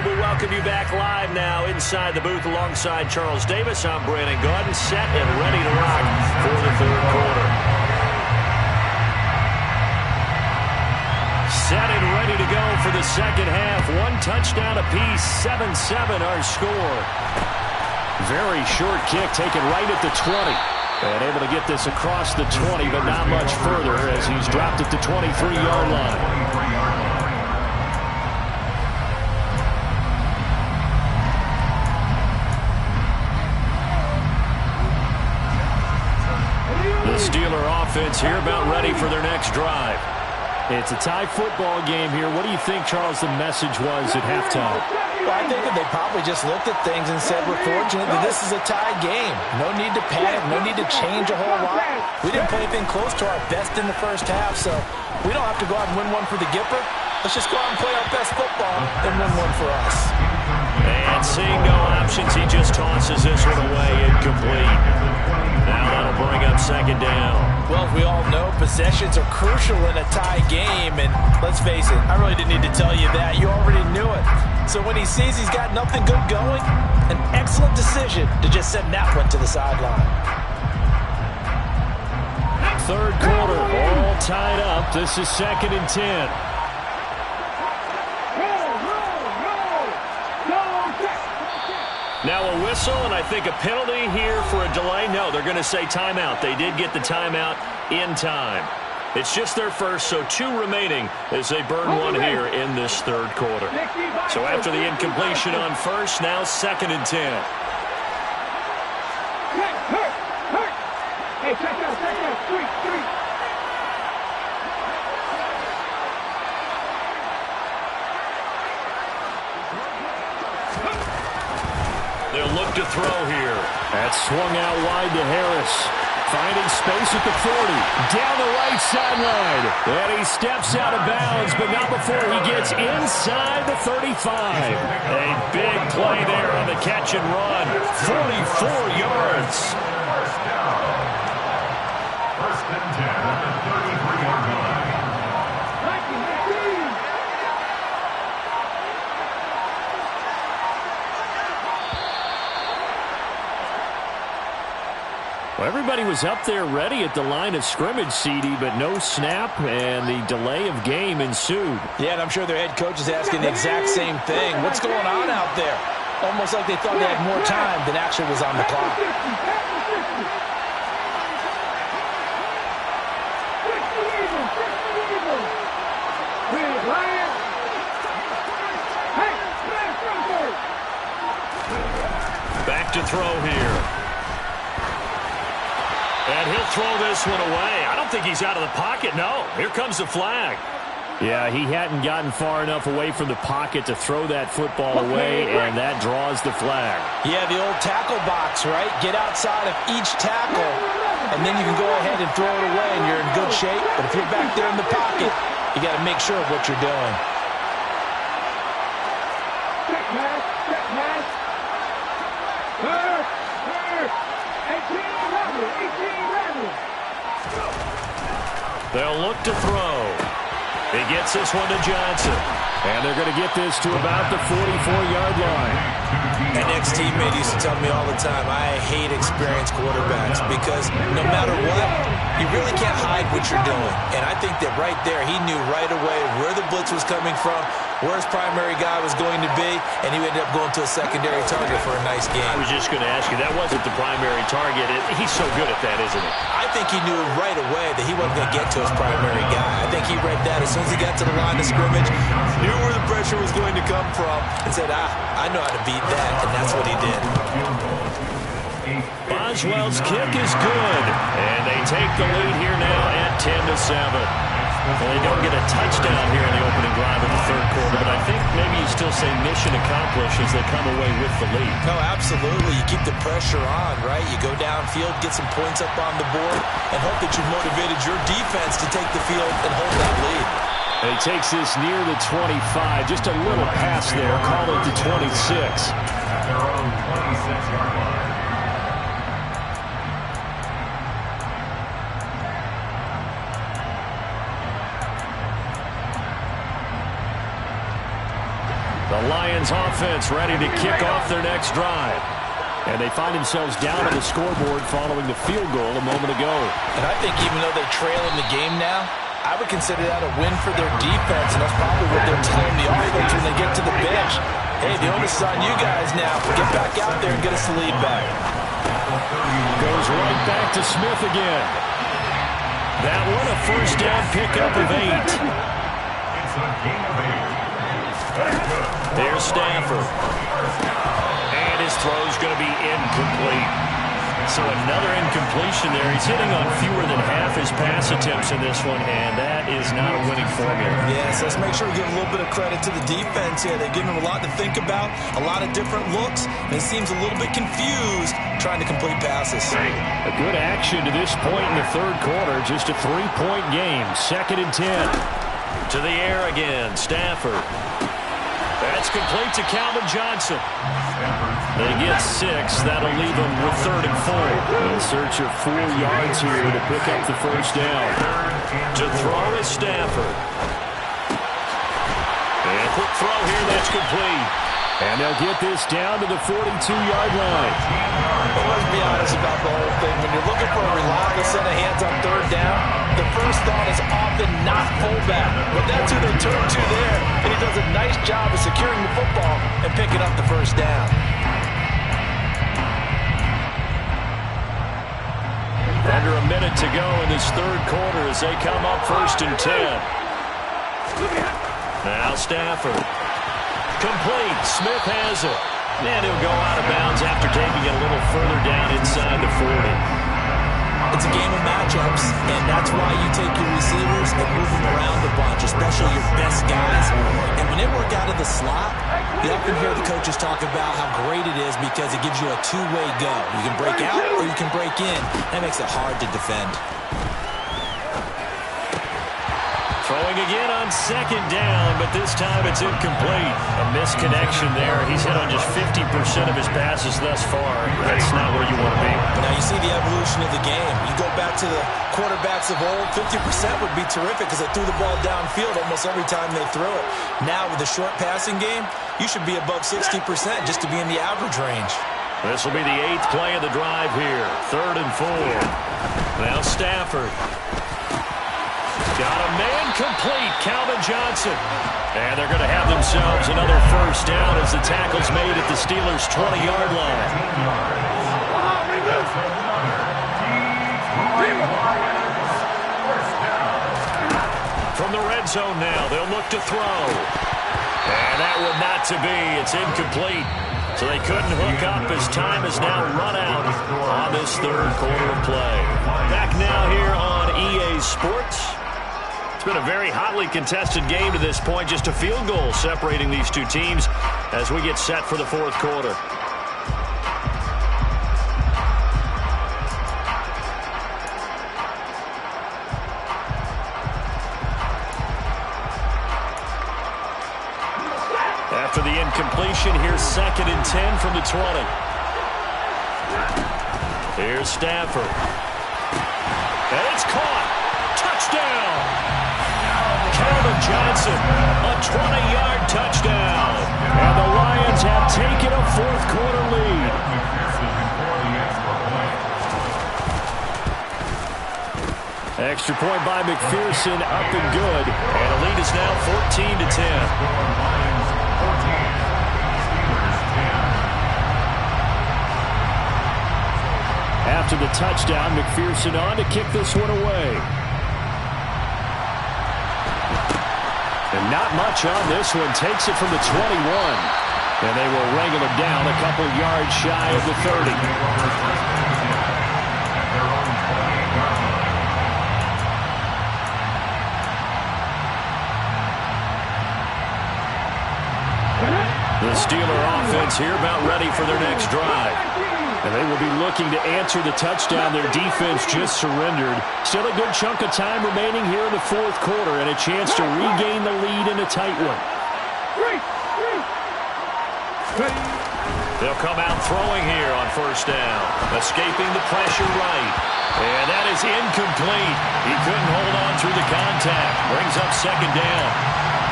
right, we'll welcome you back live now inside the booth alongside Charles Davis. I'm Brandon Gaudin, set and ready to rock for the third quarter. Set and ready to go for the second half. One touchdown apiece, 7-7 our score. Very short kick taken right at the 20. And able to get this across the 20, but not much further as he's dropped at the 23-yard line. The Steeler offense here about ready for their next drive. It's a tie football game here. What do you think, Charles, the message was at halftime? Well, I think that they probably just looked at things and said, we're fortunate that this is a tie game. No need to panic. No need to change a whole lot. We didn't play anything close to our best in the first half, so we don't have to go out and win one for the Gipper. Let's just go out and play our best football and win one for us. And seeing no options, he just tosses this one away incomplete. Now that'll bring up second down. Well, as we all know, possessions are crucial in a tie game. And let's face it, I really didn't need to tell you that. You already knew it. So when he sees he's got nothing good going, an excellent decision to just send that one to the sideline. Third quarter, all tied up. This is 2nd and 10. Now a whistle, and I think a penalty here for a delay. No, they're going to say timeout. They did get the timeout in time. It's just their first, so 2 remaining as they burn one here in this third quarter. So after the incompletion on first, now 2nd and 10. Hey, check out, 3. They'll look to throw here. That's swung out wide to Harris. Finding space at the 40. Down the right sideline. And he steps out of bounds, but not before he gets inside the 35. A big play there on the catch and run. 44 yards. First and 10 at the 33-yard line. Well, everybody was up there ready at the line of scrimmage, CD, but no snap, and the delay of game ensued. Yeah, and I'm sure their head coach is asking the exact same thing. What's going on out there? Almost like they thought they had more time than actually was on the clock. Back to throw here. And he'll throw this one away. I don't think he's out of the pocket. No, here comes the flag. Yeah, he hadn't gotten far enough away from the pocket to throw that football away, and that draws the flag. Yeah, the old tackle box, right? Get outside of each tackle, and then you can go ahead and throw it away, and you're in good shape. But if you're back there in the pocket, you got to make sure of what you're doing. They'll look to throw. He gets this one to Johnson. And they're going to get this to about the 44-yard line. An ex-teammate used to tell me all the time, I hate experienced quarterbacks because no matter what, you really can't hide what you're doing. And I think that right there, he knew right away where the blitz was coming from, where his primary guy was going to be, and he ended up going to a secondary target for a nice game. I was just going to ask you, that wasn't the primary target. He's so good at that, isn't he? I think he knew right away that he wasn't going to get to his primary guy. I think he read that as soon as he got to the line of scrimmage, knew where the pressure was going to come from, and said, I know how to beat that, and that's what he did. Boswell's kick is good, and they take the lead here now at 10-7. Well, they don't get a touchdown here in the opening drive of the third quarter, but I think maybe you still say mission accomplished as they come away with the lead. No, absolutely. You keep the pressure on, right? You go downfield, get some points up on the board, and hope that you've motivated your defense to take the field and hold that lead. And he takes this near the 25, just a little pass there, call it the 26. At their own 26-yard line. The Lions offense ready to kick off their next drive. And they find themselves down on the scoreboard following the field goal a moment ago. And I think even though they trail in the game now, I would consider that a win for their defense, and that's probably what they're telling the offense when they get to the bench. Hey, the onus is on you guys now. Get back out there and get us the lead back. Goes right back to Smith again. That one a first down pickup of 8. It's a gain of 8. There's Stafford. And his throw's going to be incomplete. So another incompletion there. He's hitting on fewer than half his pass attempts in this one, and that is not a winning formula. Yes, let's make sure we give a little bit of credit to the defense here. They're giving him a lot to think about, a lot of different looks, and he seems a little bit confused trying to complete passes. A good action to this point in the third quarter. Just a 3-point game. 2nd and 10. To the air again. Stafford. That's complete to Calvin Johnson. They get 6. That'll leave them with 3rd and 4. In search of 4 yards here to pick up the first down. To throw is Stafford. And quick throw here. That's complete. And they'll get this down to the 42-yard line. Well, let's be honest about the whole thing. When you're looking for a reliable set of hands on 3rd down, the first thought is often not fullback. But that's who they turn to there. And he does a nice job of securing the football and picking up the first down. Under a minute to go in this third quarter as they come up 1st and 10. Now Stafford. Complete. Smith has it. And he'll go out of bounds after taking it a little further down inside the 40. It's a game of matchups, and that's why you take your receivers and move them around a bunch, especially your best guys. And when they work out of the slot, you often hear the coaches talk about how great it is because it gives you a two-way go. You can break out or you can break in. That makes it hard to defend. Throwing again on 2nd down, but this time it's incomplete. A misconnection there. He's hit on just 50% of his passes thus far. That's not where you want to be. Now you see the evolution of the game. You go back to the quarterbacks of old, 50% would be terrific because they threw the ball downfield almost every time they threw it. Now with the short passing game, you should be above 60% just to be in the average range. This will be the 8th play of the drive here. 3rd and 4. Now Stafford. Got a man complete, Calvin Johnson. And they're going to have themselves another first down as the tackle's made at the Steelers' 20-yard line. From the red zone now, they'll look to throw. And that would not to be. It's incomplete. So they couldn't hook up as time has now run out on this third quarter of play. Back now here on EA Sports. It's been a very hotly contested game to this point. Just a field goal separating these two teams as we get set for the fourth quarter. After the incompletion, here's 2nd and 10 from the 20. Here's Stafford. And it's caught. Touchdown. Calvin Johnson, a 20-yard touchdown. And the Lions have taken a fourth quarter lead. Extra point by McPherson, up and good. And the lead is now 14-10. After the touchdown, McPherson on to kick this one away. And not much on this one. Takes it from the 21. And they will wrangle him down a couple yards shy of the 30. The Steeler offense here about ready for their next drive. And they will be looking to answer the touchdown their defense just surrendered. Still a good chunk of time remaining here in the fourth quarter and a chance to regain the lead in a tight one. They'll come out throwing here on first down. Escaping the pressure right. And that is incomplete. He couldn't hold on through the contact. Brings up 2nd down.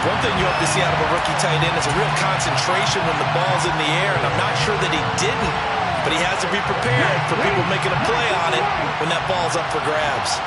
One thing you hope to see out of a rookie tight end is a real concentration when the ball's in the air, and I'm not sure that he didn't, but he has to be prepared for people making a play on it when that ball's up for grabs.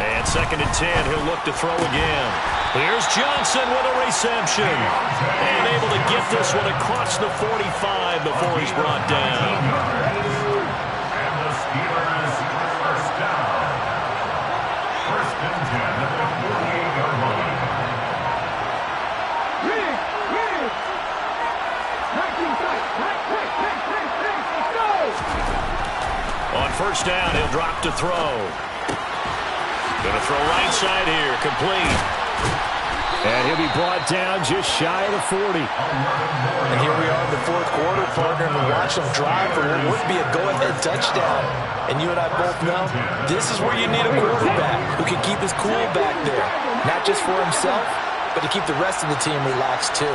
And 2nd and 10, he'll look to throw again. Here's Johnson with a reception. And able to get this one across the 45 before he's brought down. And the Steelers first down. 1st and 10 at the 48-yard line. On 1st down, he'll drop to throw. Going to throw right side here, complete. And he'll be brought down just shy of the 40. And here we are in the 4th quarter, partner, and we watch them drive for what would be a go-ahead touchdown. And you and I both know this is where you need a quarterback who can keep his cool back there. Not just for himself, but to keep the rest of the team relaxed too.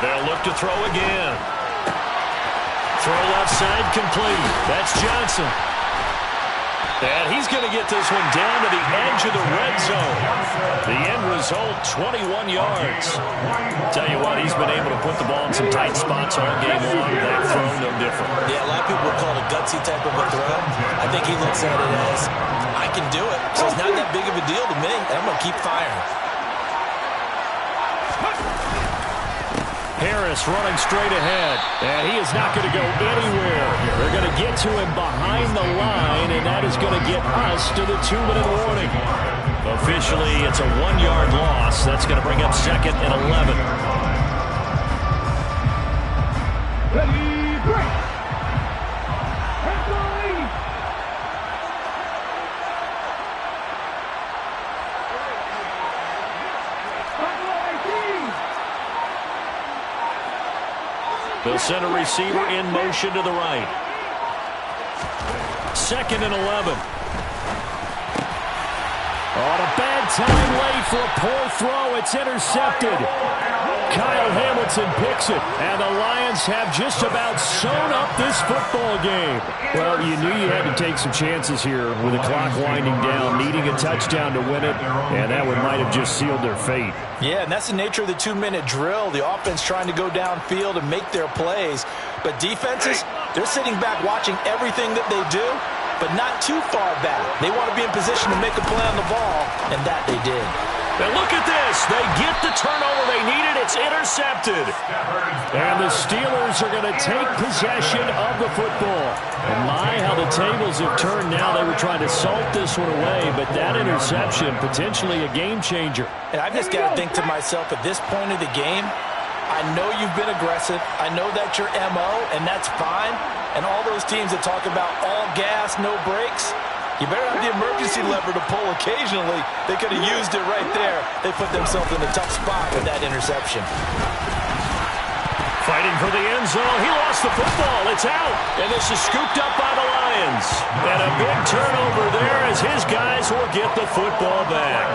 They'll look to throw again. Throw left side complete. That's Johnson. And he's going to get this one down to the edge of the red zone. The end result, 21 yards. Tell you what, he's been able to put the ball in some tight spots all game long. That throw, no different. Yeah, a lot of people would call it a gutsy type of a throw. I think he looks at it as, I can do it, so it's not that big of a deal to me, and I'm going to keep firing. Harris running straight ahead, and he is not going to go anywhere. They're going to get to him behind the line, and that is going to get us to the 2-minute warning. Officially, it's a 1-yard loss. That's going to bring up 2nd and 11. Ready, break. They'll send a receiver in motion to the right. 2nd and 11. On a bad time late for a poor throw. It's intercepted. Kyle Hamilton picks it. And the Lions have just about sewn up this football game. Well, you knew you had to take some chances here with the clock winding down, needing a touchdown to win it, and that one might have just sealed their fate. Yeah, and that's the nature of the 2-minute drill. The offense trying to go downfield and make their plays. But defenses, they're sitting back watching everything that they do, but not too far back. They want to be in position to make a play on the ball, and that they did. And look at this. They get the turnover they needed. It's intercepted. And the Steelers are going to take possession of the football. And my, how the tables have turned now. They were trying to salt this one away, but that interception, potentially a game changer. And I've just got to think to myself, at this point of the game, I know you've been aggressive. I know that's your MO, and that's fine. And all those teams that talk about all gas, no brakes, you better have the emergency lever to pull occasionally. They could have used it right there. They put themselves in a tough spot with that interception. Fighting for the end zone. He lost the football. It's out. And this is scooped up by the Lions. And a big turnover there as his guys will get the football back.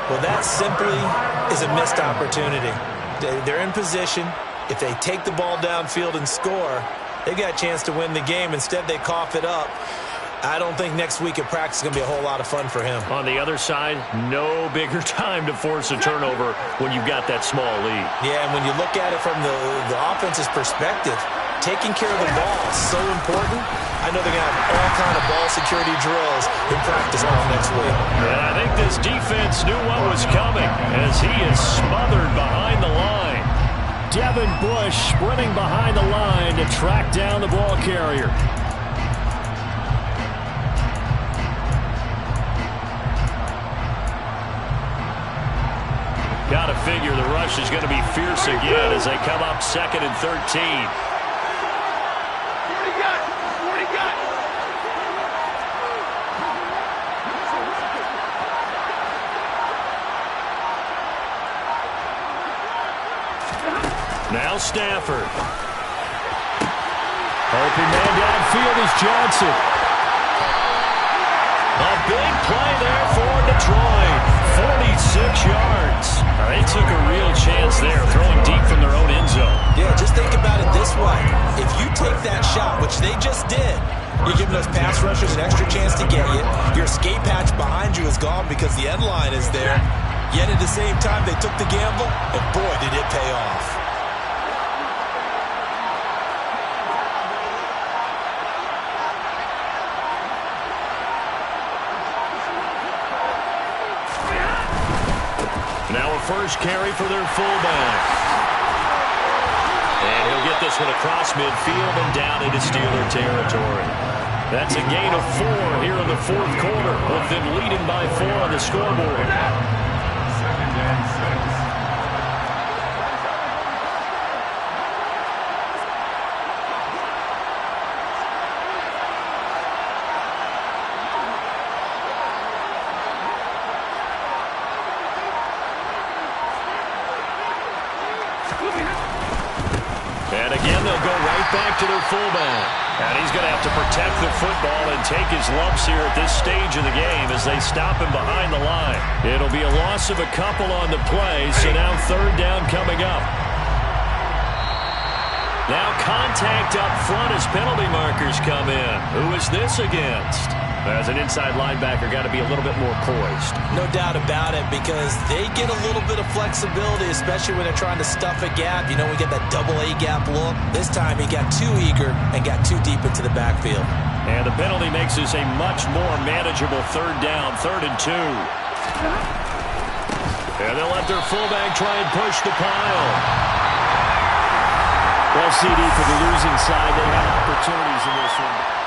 Well, that simply is a missed opportunity. They're in position. If they take the ball downfield and score, they got a chance to win the game. Instead, they cough it up. I don't think next week at practice is going to be a whole lot of fun for him. On the other side, no bigger time to force a turnover when you've got that small lead. Yeah, and when you look at it from the offense's perspective, taking care of the ball is so important. I know they're going to have all kind of ball security drills in practice all next week. And I think this defense knew what was coming as he is smothered behind the line. Devin Bush sprinting behind the line to track down the ball carrier. Got to figure the rush is going to be fierce again as they come up 2nd and 13. Now Stafford. Open man downfield is Johnson. A big play 6 yards. They took a real chance there, throwing deep from their own end zone. Yeah, just think about it this way. If you take that shot, which they just did, you're giving those pass rushers an extra chance to get you. Your escape hatch behind you is gone because the end line is there. Yet at the same time, they took the gamble, and boy, did it pay off. Now a first carry for their fullback. And he'll get this one across midfield and down into Steeler territory. That's a gain of 4 here in the fourth quarter, with them leading by 4 on the scoreboard. 2nd and 6. And again, they'll go right back to their fullback. And he's going to have to protect the football and take his lumps here at this stage of the game as they stop him behind the line. It'll be a loss of a couple on the play, so now 3rd down coming up. Now contact up front as penalty markers come in. Who is this against? As an inside linebacker, got to be a little bit more poised. No doubt about it, because they get a little bit of flexibility, especially when they're trying to stuff a gap. You know, we get that double A gap look. This time he got too eager and got too deep into the backfield. And the penalty makes this a much more manageable 3rd down, 3rd and 2. And they'll let their fullback try and push the pile. Well, CD, for the losing side, they had opportunities in this one.